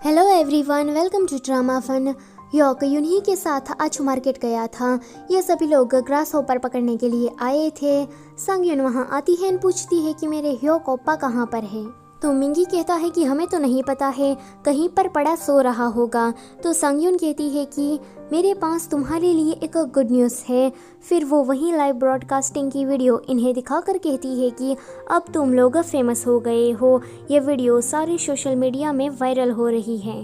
Hello everyone, welcome to drama fun. Hyeok Yunhee के साथ आज मार्केट गया था। ये सभी लोग ग्रास हॉपर पकड़ने के लिए आए थे। संगयुन वहाँ आती है और पूछती है कि मेरे ह्योक ओप्पा कहाँ पर है। तो मिंगी कहता है कि हमें तो नहीं पता है, कहीं पर पड़ा सो रहा होगा। तो संगयुन कहती है कि मेरे पास तुम्हारे लिए एक गुड न्यूज़ है। फिर वो वहीं लाइव ब्रॉडकास्टिंग की वीडियो इन्हें दिखाकर कहती है कि अब तुम लोग फेमस हो गए हो। ये वीडियो सारे सोशल मीडिया में वायरल हो रही है।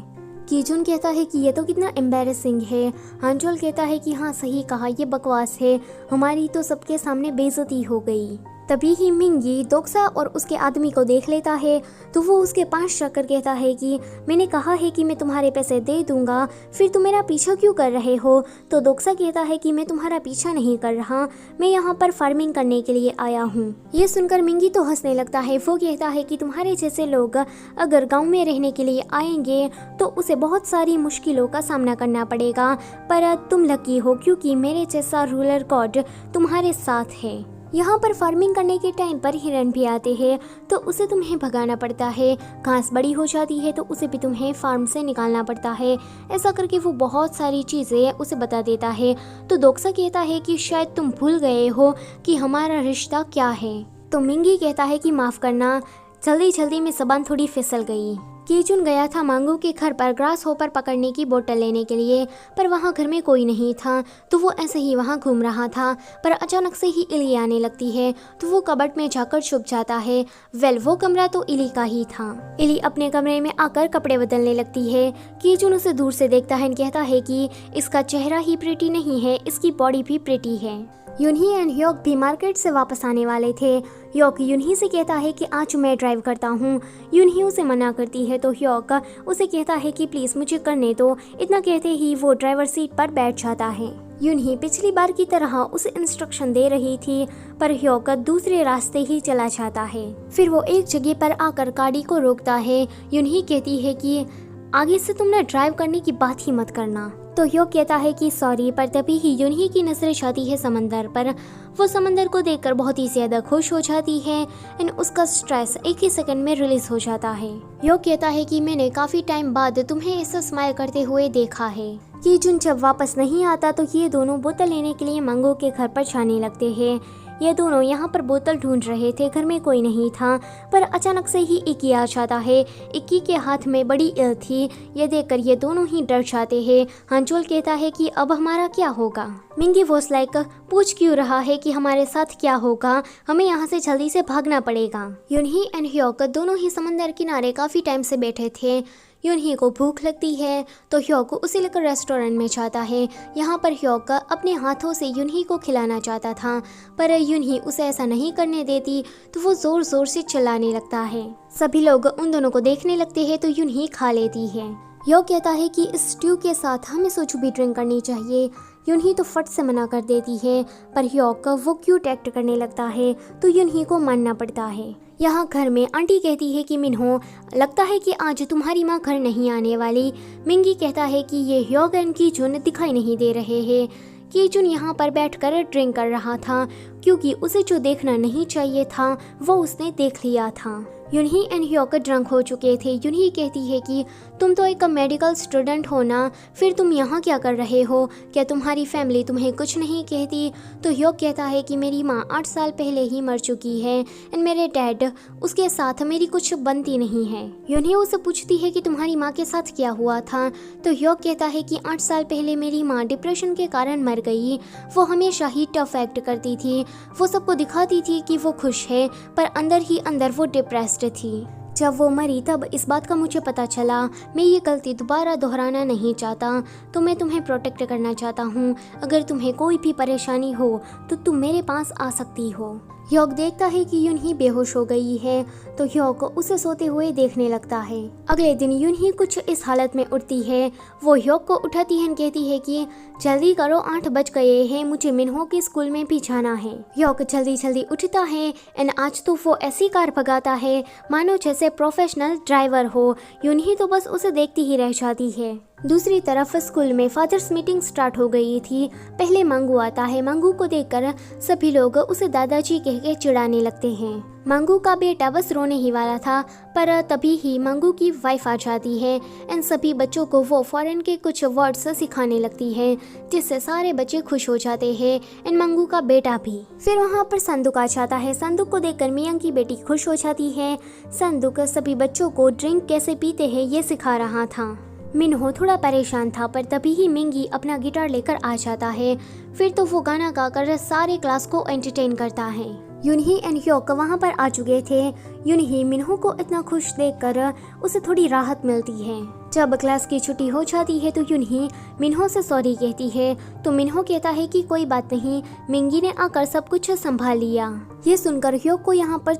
कीजुन कहता है कि ये तो कितना एम्बैरेसिंग है। हांचोल कहता है कि हाँ सही कहा, ये बकवास है, हमारी तो सबके सामने बेइज्जती हो गई। तभी ही मिंगी दोक्सा और उसके आदमी को देख लेता है। तो वो उसके पास जाकर कहता है कि मैंने कहा है कि मैं तुम्हारे पैसे दे दूंगा, फिर तुम मेरा पीछा क्यों कर रहे हो। तो दोक्सा कहता है कि मैं तुम्हारा पीछा नहीं कर रहा, मैं यहाँ पर फार्मिंग करने के लिए आया हूँ। ये सुनकर मिंगी तो हंसने लगता है। वो कहता है कि तुम्हारे जैसे लोग अगर गाँव में रहने के लिए आएंगे तो उसे बहुत सारी मुश्किलों का सामना करना पड़ेगा, पर तुम लकी हो क्योंकि मेरे जैसा रूलर गॉड तुम्हारे साथ है। यहाँ पर फार्मिंग करने के टाइम पर हिरन भी आते हैं तो उसे तुम्हें भगाना पड़ता है। घास बड़ी हो जाती है तो उसे भी तुम्हें फार्म से निकालना पड़ता है। ऐसा करके वो बहुत सारी चीज़ें उसे बता देता है। तो दोक्सा कहता है कि शायद तुम भूल गए हो कि हमारा रिश्ता क्या है। तो मिंगी कहता है कि माफ़ करना, जल्दी जल्दी में ज़बान थोड़ी फिसल गई। कीजुन गया था मांगू के घर पर ग्रास हॉपर पकड़ने की बोतल लेने के लिए, पर वहाँ घर में कोई नहीं था। तो वो ऐसे ही वहाँ घूम रहा था, पर अचानक से ही इली आने लगती है। तो वो कबर्ड में जाकर छुप जाता है। वो कमरा तो इली का ही था। इली अपने कमरे में आकर कपड़े बदलने लगती है। कीजुन उसे दूर से देखता है और कहता है कि इसका चेहरा ही प्रिटी नहीं है, इसकी बॉडी भी प्रिटी है। यूनही एंड ह्योक भी मार्केट से वापस आने वाले थे। ह्योक यूनही से कहता है कि आज मैं ड्राइव करता हूँ। यूनही उसे मना करती है तो ह्योक उसे कहता है कि प्लीज़ मुझे करने दो। इतना कहते ही वो ड्राइवर सीट पर बैठ जाता है। यूनही पिछली बार की तरह उसे इंस्ट्रक्शन दे रही थी, पर ह्योक दूसरे रास्ते ही चला जाता है। फिर वो एक जगह पर आकर गाड़ी को रोकता है। यूनही कहती है कि आगे से तुमने ड्राइव करने की बात ही मत करना। तो ह्योक कहता है कि सॉरी, पर तभी ही यूनही की नजरें जाती है समंदर पर। वो समंदर को देखकर बहुत ही ज्यादा खुश हो जाती है एंड उसका स्ट्रेस एक ही सेकंड में रिलीज हो जाता है। ह्योक कहता है कि मैंने काफी टाइम बाद तुम्हें ऐसा स्माइल करते हुए देखा है। कीजुन जब वापस नहीं आता तो ये दोनों बोतल लेने के लिए मंगो के घर पर जाने लगते हैं। ये दोनों यहाँ पर बोतल ढूंढ रहे थे, घर में कोई नहीं था, पर अचानक से ही इक्की आ जाता है। इक्की के हाथ में बड़ी इल थी। ये देखकर ये दोनों ही डर जाते हैं। हांचोल कहता है कि अब हमारा क्या होगा। मिंगी वॉज लाइक पूछ क्यों रहा है कि हमारे साथ क्या होगा, हमें यहाँ से जल्दी से भागना पड़ेगा। यूनही एंड ह्योक दोनों ही समंदर किनारे काफी टाइम से बैठे थे। यूनही को भूख लगती है तो ह्योक उसे लेकर रेस्टोरेंट में जाता है। यहाँ पर ह्योक अपने हाथों से यूनही को खिलाना चाहता था, पर यूनही उसे ऐसा नहीं करने देती। तो वो जोर जोर से चिल्लाने लगता है। सभी लोग उन दोनों को देखने लगते हैं तो यूनही खा लेती है। ह्योक कहता है कि इस स्ट्यू के साथ हमें सोचू भी ड्रिंक करनी चाहिए। यूनही तो फट से मना कर देती है, पर ह्योक वो क्यूट एक्ट करने लगता है तो यूनही को मानना पड़ता है। यहाँ घर में आंटी कहती है कि मिन्हो, लगता है कि आज तुम्हारी माँ घर नहीं आने वाली। मिंगी कहता है कि ये ह्योक एंड कीजुन दिखाई नहीं दे रहे हैं। कीजुन यहाँ पर बैठकर ड्रिंक कर रहा था क्योंकि उसे जो देखना नहीं चाहिए था वो उसने देख लिया था। यूनही एंड ह्योक ड्रंक हो चुके थे। यूनही कहती है कि तुम तो एक मेडिकल स्टूडेंट हो ना, फिर तुम यहाँ क्या कर रहे हो, क्या तुम्हारी फैमिली तुम्हें कुछ नहीं कहती। तो ह्योक कहता है कि मेरी माँ 8 साल पहले ही मर चुकी है एंड मेरे डैड, उसके साथ मेरी कुछ बनती नहीं है। यूनही उसे पूछती है कि तुम्हारी माँ के साथ क्या हुआ था। तो ह्योक कहता है कि 8 साल पहले मेरी माँ डिप्रेशन के कारण मर गई। वो हमेशा ही टफ एक्ट करती थी, वो सबको दिखाती थी कि वो खुश है, पर अंदर ही अंदर वो डिप्रेस्ड थी। जब वो मरी तब इस बात का मुझे पता चला। मैं ये गलती दोबारा दोहराना नहीं चाहता, तो मैं तुम्हें प्रोटेक्ट करना चाहता हूँ। अगर तुम्हें कोई भी परेशानी हो तो तुम मेरे पास आ सकती हो। ह्योक देखता है कि यूनही बेहोश हो गई है तो ह्योक उसे सोते हुए देखने लगता है। अगले दिन यूनही कुछ इस हालत में उठती है। वो ह्योक को उठाती है और कहती है कि जल्दी करो, 8 बज गए हैं, मुझे मिन्हो के स्कूल में भी जाना है। ह्योक जल्दी जल्दी उठता है एंड आज तो वो ऐसी कार भगाता है मानो जैसे प्रोफेशनल ड्राइवर हो। यूनही तो बस उसे देखती ही रह जाती है। दूसरी तरफ स्कूल में फादर्स मीटिंग स्टार्ट हो गई थी। पहले मंगू आता है। मंगू को देखकर सभी लोग उसे दादाजी कह के चिढ़ाने लगते हैं। मंगू का बेटा बस रोने ही वाला था, पर तभी ही मंगू की वाइफ आ जाती है। इन सभी बच्चों को वो फॉरेन के कुछ वर्ड्स सिखाने लगती है, जिससे सारे बच्चे खुश हो जाते हैं, इन मंगू का बेटा भी। फिर वहाँ पर संदूक आ जाता है। संदूक को देखकर मियांग की बेटी खुश हो जाती है। संदूक सभी बच्चों को ड्रिंक कैसे पीते हैं ये सिखा रहा था। मिन्हो थोड़ा परेशान था, पर तभी ही मिंगी अपना गिटार लेकर आ जाता है। फिर तो वो गाना गाकर सारे क्लास को एंटरटेन करता है। यूनही एंड ह्योक वहाँ पर आ चुके थे। यूनही मिन्हो को इतना खुश देखकर उसे थोड़ी राहत मिलती है। जब क्लास की छुट्टी हो जाती है तो यूनही मिन्हो से सॉरी कहती है, तो मिन्हो कहता है कि कोई बात नहीं, मिंगी ने आकर सब कुछ संभाल लिया। ये सुनकर ह्योक को यहाँ पर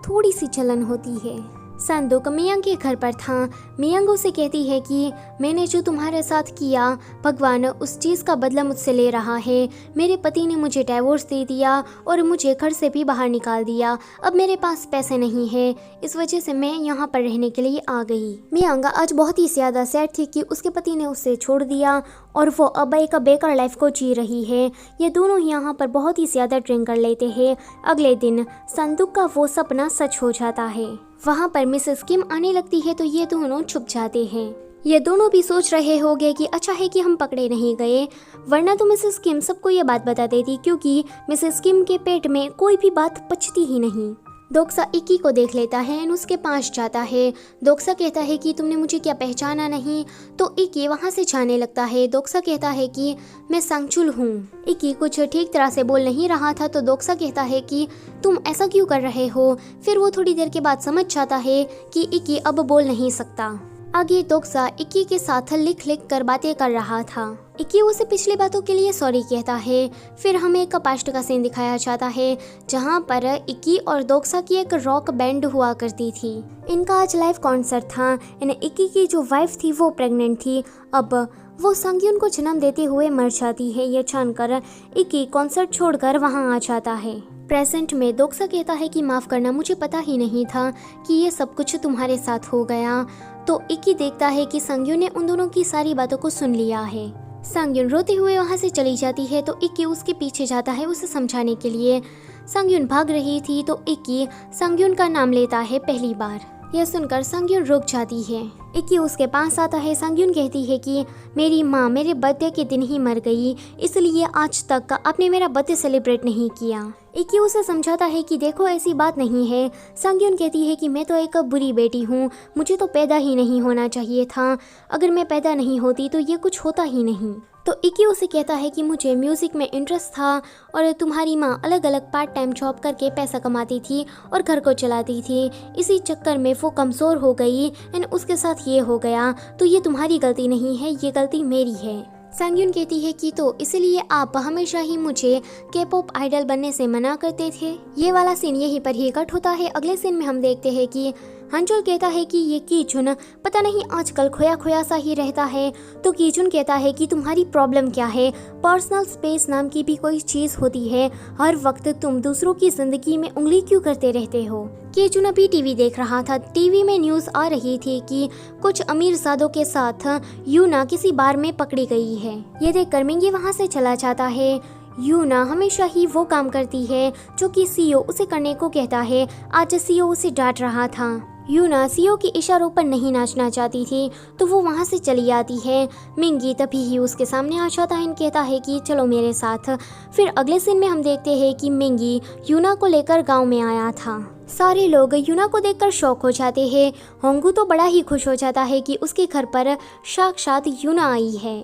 थोड़ी सी जलन होती है। संदूक मियांग के घर पर था। मियांग उसे कहती है कि मैंने जो तुम्हारे साथ किया, भगवान उस चीज़ का बदला मुझसे ले रहा है। मेरे पति ने मुझे डाइवोर्स दे दिया और मुझे घर से भी बाहर निकाल दिया। अब मेरे पास पैसे नहीं है, इस वजह से मैं यहाँ पर रहने के लिए आ गई। मियांग आज बहुत ही ज़्यादा सैड थी कि उसके पति ने उसे छोड़ दिया और वो अब एक बेकार लाइफ को जी रही है। ये दोनों यहाँ पर बहुत ही ज़्यादा ड्रिंक कर लेते हैं। अगले दिन संदूक का वो सपना सच हो जाता है। वहाँ पर मिसेस किम आने लगती है तो ये दोनों छुप जाते हैं। ये दोनों भी सोच रहे होंगे कि अच्छा है कि हम पकड़े नहीं गए, वरना तो मिसेस किम सबको ये बात बता देती, क्योंकि मिसेस किम के पेट में कोई भी बात पचती ही नहीं। दोक्सा इक्की को देख लेता है और उसके पास जाता है। दोक्सा कहता है कि तुमने मुझे क्या पहचाना नहीं, तो इक्की वहाँ से जाने लगता है। दोक्सा कहता है कि मैं सांगचुल हूँ। इक्की कुछ ठीक तरह से बोल नहीं रहा था, तो दोक्सा कहता है कि तुम ऐसा क्यों कर रहे हो। फिर वो थोड़ी देर के बाद समझ जाता है कि इक्की अब बोल नहीं सकता। आगे दोक्सा इक्की के साथ लिख कर बातें कर रहा था। इक्की उसे पिछली बातों के लिए सॉरी कहता है। फिर हमें एक पास्ट का सीन दिखाया जाता है, जहाँ पर इक्की और दोक्सा की एक रॉक बैंड हुआ करती थी। इनका आज लाइव कॉन्सर्ट था। इक्की की जो वाइफ थी वो प्रेग्नेंट थी। अब वो संगयुन को जन्म देते हुए मर जाती है। ये जानकर इक्की कॉन्सर्ट छोड़कर वहाँ आ जाता है। प्रेजेंट में दोक्सा कहता है कि माफ़ करना, मुझे पता ही नहीं था कि ये सब कुछ तुम्हारे साथ हो गया। तो इक्की देखता है कि संगयुन ने उन दोनों की सारी बातों को सुन लिया है। संगयुन रोते हुए वहाँ से चली जाती है, तो इक्की उसके पीछे जाता है उसे समझाने के लिए। संगयुन भाग रही थी तो इक्की संगयुन का नाम लेता है पहली बार। यह सुनकर संगयुन रुक जाती है। इक्की उसके पास आता है। संगयुन कहती है कि मेरी माँ मेरे बर्थडे के दिन ही मर गई, इसलिए आज तक आपने मेरा बर्थडे सेलिब्रेट नहीं किया। इक्की उसे समझाता है कि देखो ऐसी बात नहीं है। संगयुन कहती है कि मैं तो एक बुरी बेटी हूँ, मुझे तो पैदा ही नहीं होना चाहिए था। अगर मैं पैदा नहीं होती तो ये कुछ होता ही नहीं। तो इक्की उसे कहता है कि मुझे म्यूज़िक में इंटरेस्ट था और तुम्हारी माँ अलग अलग पार्ट टाइम जॉब करके पैसा कमाती थी और घर को चलाती थी। इसी चक्कर में वो कमज़ोर हो गई एंड उसके साथ ये हो गया। तो ये तुम्हारी गलती नहीं है, ये गलती मेरी है। संगयुन कहती है कि तो इसलिए आप हमेशा ही मुझे के-पॉप आइडल बनने से मना करते थे। ये वाला सीन यहीं पर ही कट होता है। अगले सीन में हम देखते हैं कि हंचुल कहता है कि ये कीचुन पता नहीं आजकल खोया खोया सा ही रहता है। तो कीचुन कहता है कि तुम्हारी प्रॉब्लम क्या है, पर्सनल स्पेस नाम की भी कोई चीज़ होती है, हर वक्त तुम दूसरों की जिंदगी में उंगली क्यों करते रहते हो। कीचुन अभी टीवी देख रहा था। टीवी में न्यूज़ आ रही थी कि कुछ अमीरजादों के साथ यूना किसी बार में पकड़ी गई है। ये देखकर मिंगी वहाँ से चला जाता है। यूना हमेशा ही वो काम करती है जो कि सीओ उसे करने को कहता है। आज सीओ उसे डांट रहा था। यूना सीओ के इशारों पर नहीं नाचना चाहती थी, तो वो वहाँ से चली आती है। मिंगी तभी ही उसके सामने आ जाता है और कहता है कि चलो मेरे साथ। फिर अगले सीन में हम देखते हैं कि मिंगी यूना को लेकर गांव में आया था। सारे लोग यूना को देखकर शॉक हो जाते हैं। होंगू तो बड़ा ही खुश हो जाता है कि उसके घर पर साक्षात यूना आई है।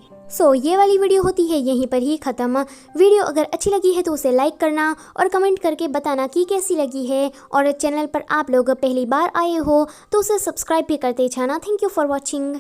ये वाली वीडियो होती है यहीं पर ही ख़त्म। वीडियो अगर अच्छी लगी है तो उसे लाइक करना और कमेंट करके बताना कि कैसी लगी है, और चैनल पर आप लोग पहली बार आए हो तो उसे सब्सक्राइब भी करते जाना। Thank you for watching.